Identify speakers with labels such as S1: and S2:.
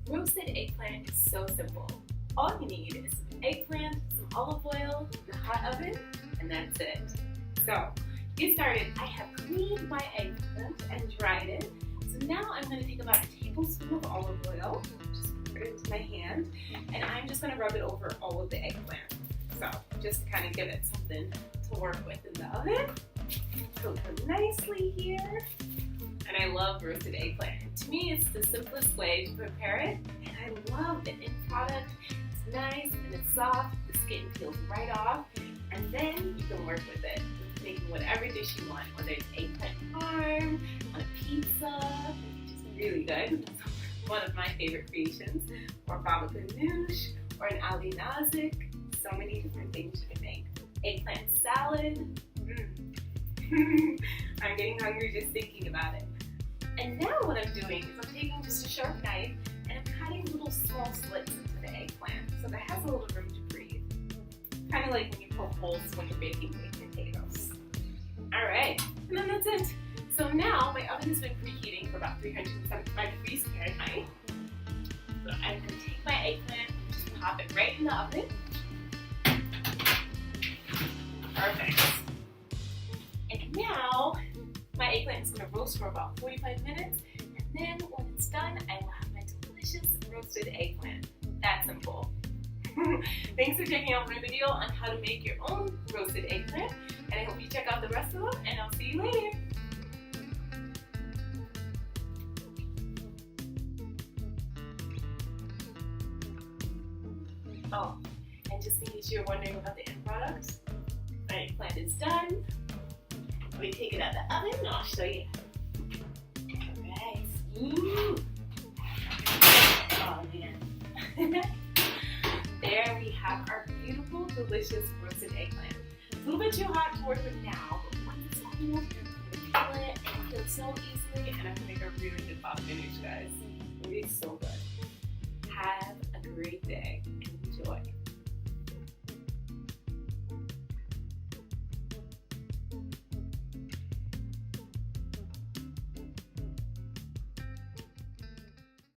S1: Roasted eggplant is so simple. All you need is some eggplant, some olive oil, the hot oven, and that's it. So, to get started, I have cleaned my eggplant and dried it. So now I'm going to take about a tablespoon of olive oil, just put it into my hand, and I'm just going to rub it over all of the eggplant. So, just to kind of give it something to work with in the oven. Cook it nicely here. And I love roasted eggplant. To me, it's the simplest way to prepare it, and I love the end product. It's nice and it's soft, the skin peels right off, and then you can work with it, making whatever dish you want, whether it's eggplant parm, on a pizza, which is really good, one of my favorite creations, or baba ganoush, or an ali nazik, so many different things you can make. Eggplant salad, I'm getting hungry just thinking about it. And now what I'm doing is I'm taking just a sharp knife and I'm cutting little small slits into the eggplant so that it has a little room to breathe. Kind of like when you poke holes when you're baking baked potatoes. Alright, and then that's it. So now my oven has been preheating for about 375 degrees Fahrenheit. So I'm going to take my eggplant and just pop it right in the oven. Perfect. And now my eggplant is going to roast for about 45 minutes, and then when it's done, I will have my delicious roasted eggplant. That simple. Thanks for checking out my video on how to make your own roasted eggplant, and I hope you check out the rest of them, and I'll see you later. Oh, and just in case you're wondering about the end product, my eggplant is done. Let me take it out of the oven and I'll show you. Alright. Ooh. Oh man. There we have our beautiful, delicious roasted eggplant. It's a little bit too hot to work with now, but once it's cool, I'm going to peel it and peel so easily, and I'm going to make a really good baba ganoush, guys. It's going to be so good. Have a great day and enjoy.